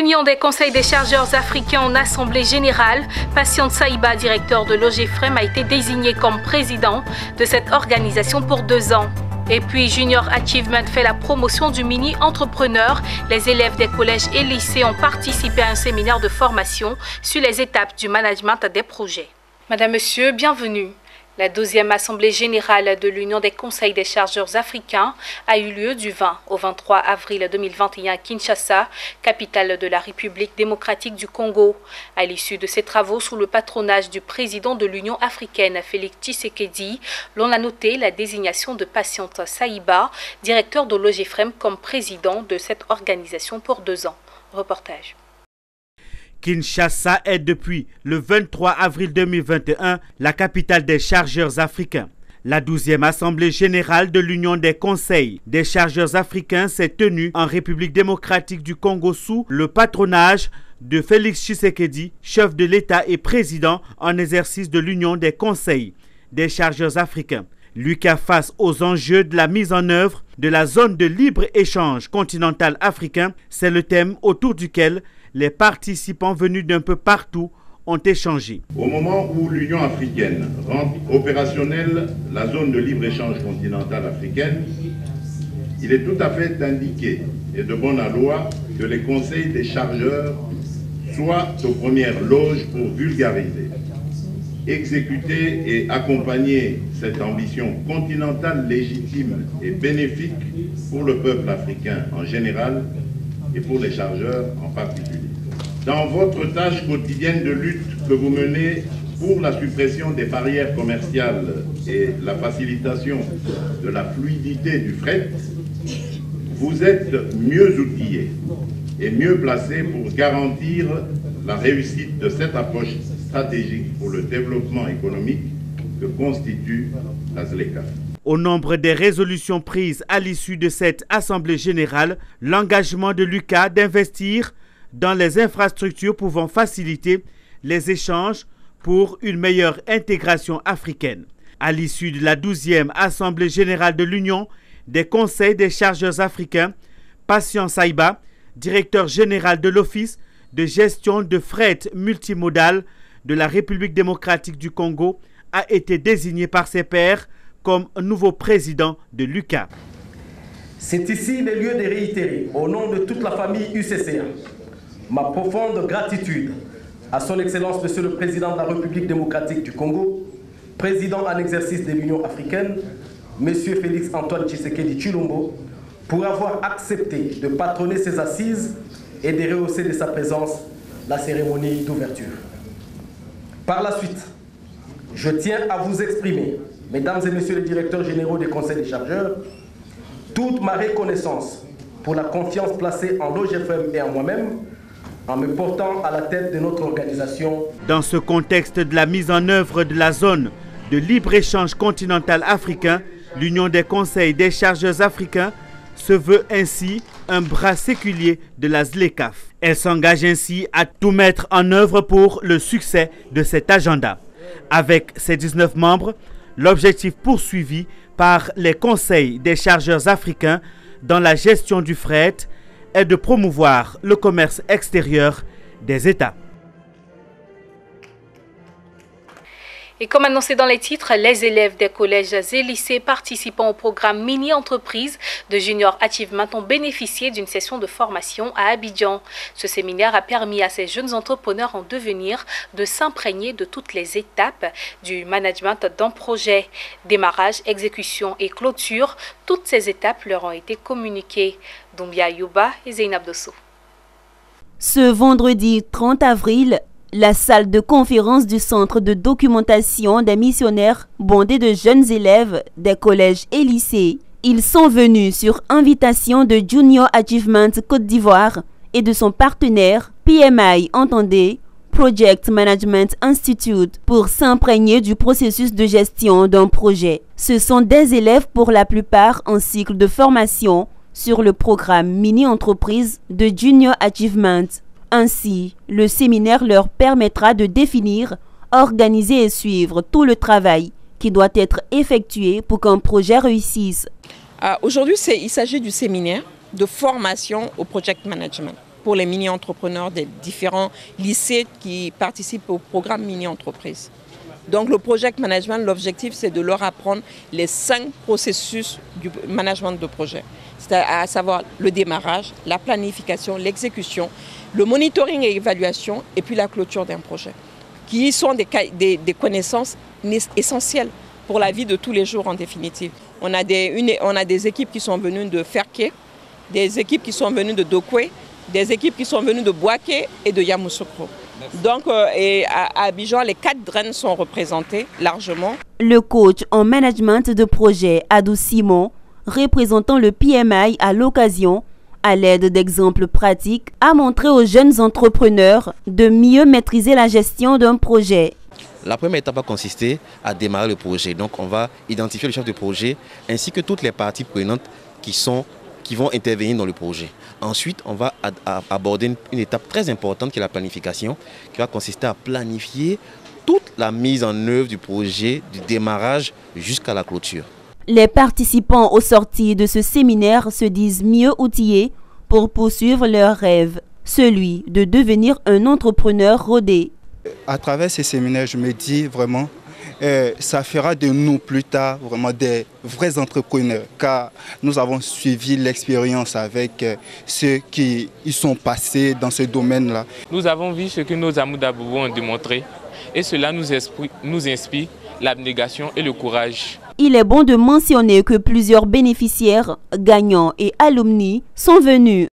L'Union des conseils des chargeurs africains en assemblée générale, Patiente Saïba, directeur de l'OGEFREM, a été désigné comme président de cette organisation pour 2 ans. Et puis Junior Achievement fait la promotion du mini-entrepreneur. Les élèves des collèges et lycées ont participé à un séminaire de formation sur les étapes du management des projets. Madame, Monsieur, bienvenue. La 12e Assemblée générale de l'Union des conseils des chargeurs africains a eu lieu du 20 au 23 avril 2021 à Kinshasa, capitale de la République démocratique du Congo. À l'issue de ces travaux, sous le patronage du président de l'Union africaine, Félix Tshisekedi, l'on a noté la désignation de Patiente Saïba, directeur de l'OGEFREM, comme président de cette organisation pour 2 ans. Reportage. Kinshasa est depuis le 23 avril 2021 la capitale des chargeurs africains. La 12e Assemblée générale de l'Union des conseils des chargeurs africains s'est tenue en République démocratique du Congo sous le patronage de Félix Tshisekedi, chef de l'État et président en exercice de l'Union des conseils des chargeurs africains. L'UCA face aux enjeux de la mise en œuvre de la zone de libre-échange continentale africain, c'est le thème autour duquel les participants venus d'un peu partout ont échangé. Au moment où l'Union africaine rend opérationnelle la zone de libre-échange continentale africaine, il est tout à fait indiqué et de bonne loi que les conseils des chargeurs soient aux premières loges pour vulgariser, exécuter et accompagner cette ambition continentale légitime et bénéfique pour le peuple africain en général et pour les chargeurs en particulier. Dans votre tâche quotidienne de lutte que vous menez pour la suppression des barrières commerciales et la facilitation de la fluidité du fret, vous êtes mieux outillés et mieux placés pour garantir la réussite de cette approche stratégique pour le développement économique que constitue la ZLECAf. Au nombre des résolutions prises à l'issue de cette Assemblée générale, l'engagement de l'UCA d'investir dans les infrastructures pouvant faciliter les échanges pour une meilleure intégration africaine. À l'issue de la 12e Assemblée générale de l'Union des conseils des chargeurs africains, Patiente Saïba, directeur général de l'Office de gestion de fret multimodal de la République démocratique du Congo, a été désigné par ses pairs comme nouveau président de l'UCA. C'est ici le lieu de réitérer, au nom de toute la famille UCCA, ma profonde gratitude à son Excellence Monsieur le Président de la République démocratique du Congo, président en exercice de l'Union africaine, Monsieur Félix Antoine Tshisekedi Tshilombo, pour avoir accepté de patronner ses assises et de rehausser de sa présence la cérémonie d'ouverture. Par la suite, je tiens à vous exprimer, Mesdames et Messieurs les directeurs généraux des conseils des chargeurs, toute ma reconnaissance pour la confiance placée en l'OGEFREM et en moi-même, en me portant à la tête de notre organisation. Dans ce contexte de la mise en œuvre de la zone de libre-échange continental africain, l'Union des conseils des chargeurs africains se veut ainsi un bras séculier de la ZLECAf. Elle s'engage ainsi à tout mettre en œuvre pour le succès de cet agenda. Avec ses 19 membres, l'objectif poursuivi par les conseils des chargeurs africains dans la gestion du fret est de promouvoir le commerce extérieur des États. Et comme annoncé dans les titres, les élèves des collèges et lycées participant au programme Mini-entreprise de Junior Achievement ont bénéficié d'une session de formation à Abidjan. Ce séminaire a permis à ces jeunes entrepreneurs en devenir de s'imprégner de toutes les étapes du management d'un projet. Démarrage, exécution et clôture, toutes ces étapes leur ont été communiquées. Doumbia Yuba et Zeynab Dosso. Ce vendredi 30 avril, la salle de conférence du centre de documentation des missionnaires bondée de jeunes élèves des collèges et lycées. Ils sont venus sur invitation de Junior Achievement Côte d'Ivoire et de son partenaire PMI Entendez, Project Management Institute, pour s'imprégner du processus de gestion d'un projet. Ce sont des élèves pour la plupart en cycle de formation sur le programme Mini-entreprise de Junior Achievement. Ainsi, le séminaire leur permettra de définir, organiser et suivre tout le travail qui doit être effectué pour qu'un projet réussisse. Aujourd'hui, il s'agit du séminaire de formation au project management. pour les mini-entrepreneurs des différents lycées qui participent au programme mini-entreprise. Donc le project management, l'objectif c'est de leur apprendre les 5 processus du management de projet. C'est à savoir le démarrage, la planification, l'exécution, le monitoring et évaluation et puis la clôture d'un projet, qui sont des connaissances essentielles pour la vie de tous les jours en définitive. On a des équipes qui sont venues de Ferké, des équipes qui sont venues de Dokwe, des équipes qui sont venues de Boaké et de Yamoussoukro. Donc à Abidjan, les 4 draines sont représentées largement. Le coach en management de projet Adou Simon, représentant le PMI à l'occasion, à l'aide d'exemples pratiques, a montré aux jeunes entrepreneurs de mieux maîtriser la gestion d'un projet. La première étape va consister à démarrer le projet. Donc on va identifier le chef de projet ainsi que toutes les parties prenantes qui vont intervenir dans le projet. Ensuite, on va aborder une étape très importante qui est la planification, qui va consister à planifier toute la mise en œuvre du projet, du démarrage jusqu'à la clôture. Les participants aux sorties de ce séminaire se disent mieux outillés pour poursuivre leur rêve, celui de devenir un entrepreneur rodé. À travers ces séminaires, je me dis vraiment, ça fera de nous plus tard vraiment des vrais entrepreneurs, car nous avons suivi l'expérience avec ceux qui y sont passés dans ce domaine-là. Nous avons vu ce que nos Amoudou Aboubou ont démontré et cela nous inspire l'abnégation et le courage. Il est bon de mentionner que plusieurs bénéficiaires, gagnants et alumni sont venus.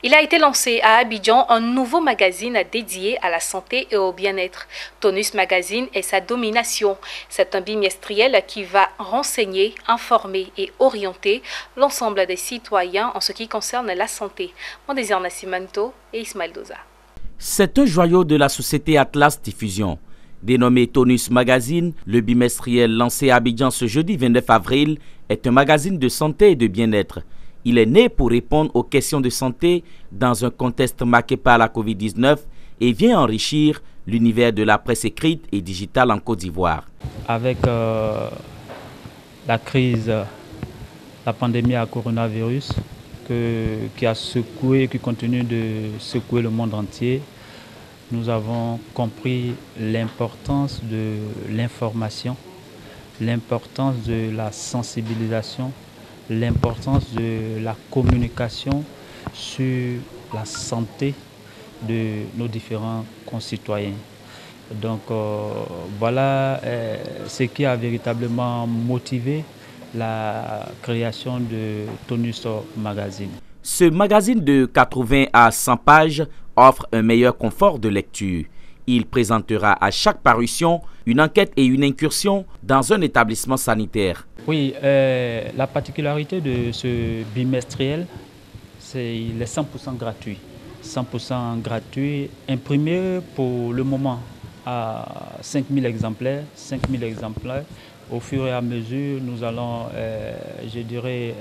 Il a été lancé à Abidjan un nouveau magazine dédié à la santé et au bien-être. Tonus Magazine et sa domination. C'est un bimestriel qui va renseigner, informer et orienter l'ensemble des citoyens en ce qui concerne la santé. Mondésir Nascimento et Ismaël Doza. C'est un joyau de la société Atlas Diffusion. Dénommé Tonus Magazine, le bimestriel lancé à Abidjan ce jeudi 29 avril est un magazine de santé et de bien-être. Il est né pour répondre aux questions de santé dans un contexte marqué par la Covid-19 et vient enrichir l'univers de la presse écrite et digitale en Côte d'Ivoire. Avec la crise, la pandémie à coronavirus qui a secoué, qui continue de secouer le monde entier, nous avons compris l'importance de l'information, l'importance de la sensibilisation, l'importance de la communication sur la santé de nos différents concitoyens. Donc voilà ce qui a véritablement motivé la création de Tonus Magazine. Ce magazine de 80 à 100 pages offre un meilleur confort de lecture. Il présentera à chaque parution une enquête et une incursion dans un établissement sanitaire. Oui, la particularité de ce bimestriel, c'est qu'il est 100% gratuit. 100% gratuit, imprimé pour le moment à 5000 exemplaires. 5000 exemplaires. Au fur et à mesure, nous allons, je dirais,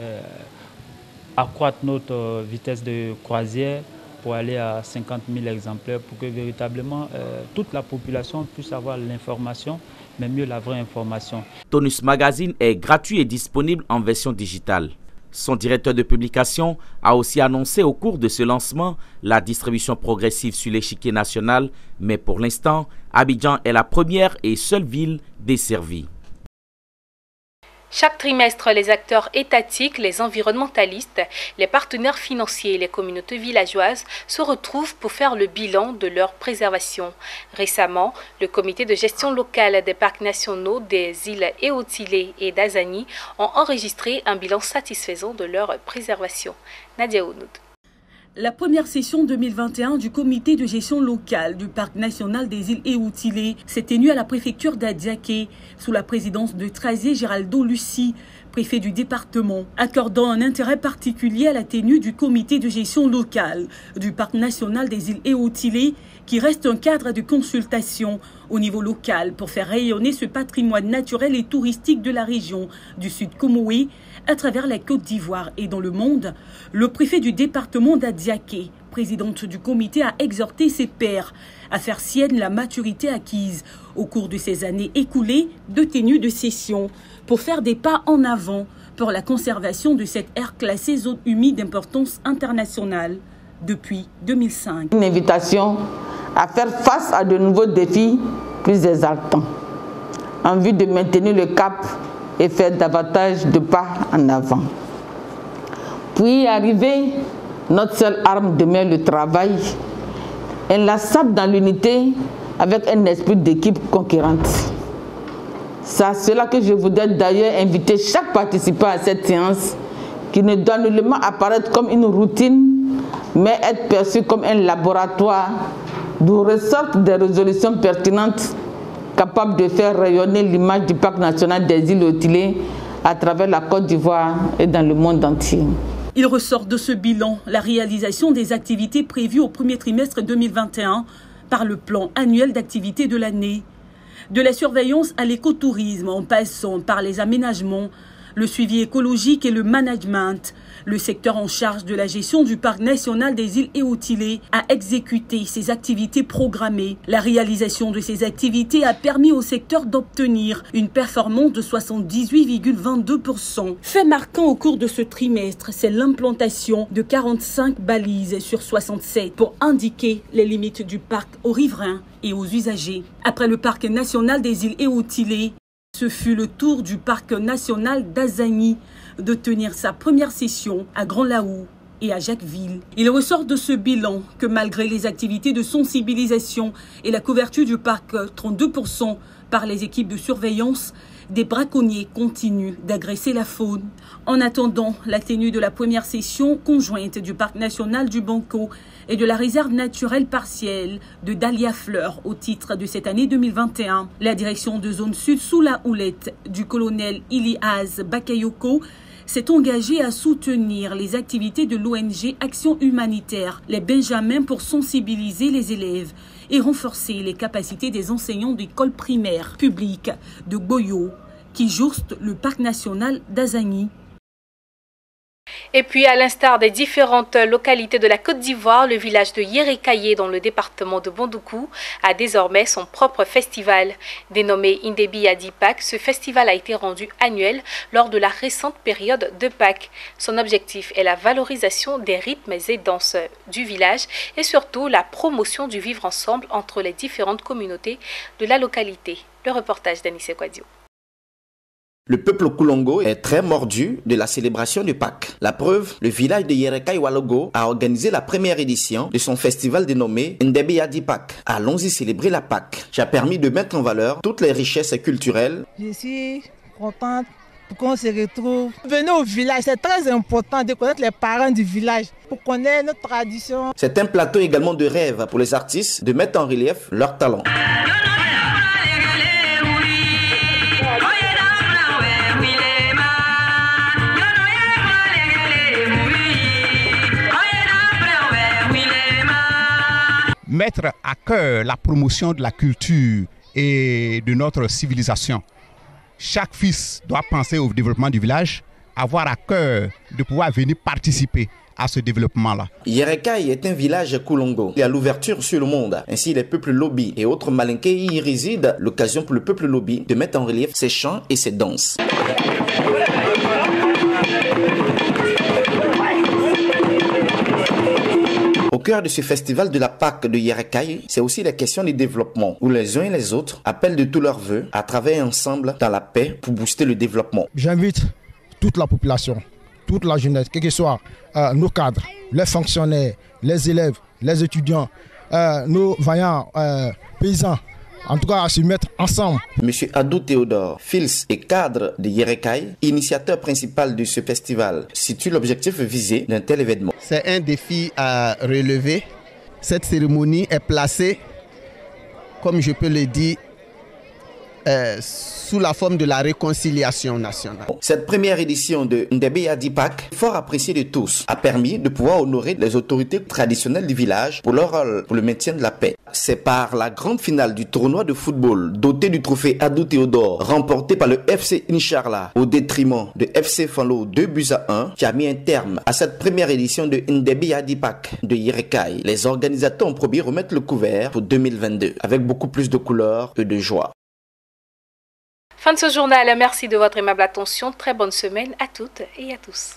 accroître notre vitesse de croisière pour aller à 50 000 exemplaires pour que véritablement toute la population puisse avoir l'information, mais mieux la vraie information. Tonus Magazine est gratuit et disponible en version digitale. Son directeur de publication a aussi annoncé au cours de ce lancement la distribution progressive sur l'échiquier national, mais pour l'instant, Abidjan est la première et seule ville desservie. Chaque trimestre, les acteurs étatiques, les environnementalistes, les partenaires financiers et les communautés villageoises se retrouvent pour faire le bilan de leur préservation. Récemment, le comité de gestion locale des parcs nationaux des îles Eotile et d'Azani ont enregistré un bilan satisfaisant de leur préservation. Nadia Ounoud. La première session 2021 du comité de gestion locale du parc national des îles Eotile s'est tenue à la préfecture d'Adiaké sous la présidence de Trazier Géraldo Lucie, préfet du département, accordant un intérêt particulier à la tenue du comité de gestion locale du parc national des îles Eotile, qui reste un cadre de consultation au niveau local pour faire rayonner ce patrimoine naturel et touristique de la région du Sud Comoé à travers la Côte d'Ivoire et dans le monde. Le préfet du département d'Adiaké, présidente du comité, a exhorté ses pairs à faire sienne la maturité acquise au cours de ces années écoulées de tenue de session pour faire des pas en avant pour la conservation de cette aire classée zone humide d'importance internationale. depuis 2005. Une invitation à faire face à de nouveaux défis plus exaltants, en vue de maintenir le cap et faire davantage de pas en avant. Pour y arriver, notre seule arme demeure le travail, inlassable dans l'unité avec un esprit d'équipe conquérante. C'est à cela que je voudrais d'ailleurs inviter chaque participant à cette séance qui ne doit nullement apparaître comme une routine, mais être perçu comme un laboratoire d'où ressortent des résolutions pertinentes capables de faire rayonner l'image du Parc national des îles Haut-Tilé à travers la Côte d'Ivoire et dans le monde entier. Il ressort de ce bilan la réalisation des activités prévues au premier trimestre 2021 par le plan annuel d'activité de l'année. De la surveillance à l'écotourisme en passant par les aménagements, le suivi écologique et le management, le secteur en charge de la gestion du Parc national des îles Haut-Tilé a exécuté ses activités programmées. La réalisation de ces activités a permis au secteur d'obtenir une performance de 78,22%. Fait marquant au cours de ce trimestre, c'est l'implantation de 45 balises sur 67 pour indiquer les limites du parc aux riverains et aux usagers. Après le Parc national des îles Haut-Tilé, ce fut le tour du Parc national d'Azagny de tenir sa première session à Grand-Laou et à Jacquesville. Il ressort de ce bilan que malgré les activités de sensibilisation et la couverture du parc 32% par les équipes de surveillance, des braconniers continuent d'agresser la faune. En attendant la tenue de la première session conjointe du Parc national du Banco et de la réserve naturelle partielle de Dahlia Fleur au titre de cette année 2021, la direction de zone sud sous la houlette du colonel Iliaz Bakayoko s'est engagée à soutenir les activités de l'ONG Action Humanitaire, les Benjamins, pour sensibiliser les élèves et renforcer les capacités des enseignants d'école primaire publique de Goyo qui jouxte le parc national d'Azagny. Et puis, à l'instar des différentes localités de la Côte d'Ivoire, le village de Yéré-Kayé, dans le département de Bondoukou, a désormais son propre festival. Dénommé Indebi Yadi Pâques, ce festival a été rendu annuel lors de la récente période de Pâques. Son objectif est la valorisation des rythmes et danses du village et surtout la promotion du vivre ensemble entre les différentes communautés de la localité. Le reportage d'Anissé Kouadio. Le peuple Koulongo est très mordu de la célébration de Pâques. La preuve, le village de Yéré-Kayé-Walogo a organisé la première édition de son festival dénommé Indebi Yadi Pâques. Allons-y célébrer la Pâques, qui a permis de mettre en valeur toutes les richesses culturelles. Je suis contente qu'on se retrouve. Venez au village, c'est très important de connaître les parents du village pour connaître notre tradition. C'est un plateau également de rêve pour les artistes de mettre en relief leurs talents. Mettre à cœur la promotion de la culture et de notre civilisation. Chaque fils doit penser au développement du village, avoir à cœur de pouvoir venir participer à ce développement-là. Yéré-Kayé est un village Koulongo. Il y a l'ouverture sur le monde. Ainsi, les peuples Lobi et autres Malinké y résident. L'occasion pour le peuple Lobi de mettre en relief ses chants et ses danses. Au cœur de ce festival de la Pâques de Yéré-Kayé, c'est aussi la question du développement, où les uns et les autres appellent de tous leurs vœux à travailler ensemble dans la paix pour booster le développement. J'invite toute la population, toute la jeunesse, quels que soient nos cadres, les fonctionnaires, les élèves, les étudiants, nos vaillants paysans, en tout cas à se mettre ensemble. Monsieur Adou Théodore, fils et cadre de Yéré-Kayé, initiateur principal de ce festival, situe l'objectif visé d'un tel événement. C'est un défi à relever. Cette cérémonie est placée, comme je peux le dire, sous la forme de la réconciliation nationale. Cette première édition de Indebi Yadi Pâques, fort appréciée de tous, a permis de pouvoir honorer les autorités traditionnelles du village pour leur rôle pour le maintien de la paix. C'est par la grande finale du tournoi de football doté du trophée Adou Théodore, remporté par le FC Inch'Allah au détriment de FC Fanlo 2-1, qui a mis un terme à cette première édition de Indebi Yadi Pâques de Yéré-Kayé. Les organisateurs ont promis remettre le couvert pour 2022 avec beaucoup plus de couleurs et de joie. Fin de ce journal, merci de votre aimable attention. Très bonne semaine à toutes et à tous.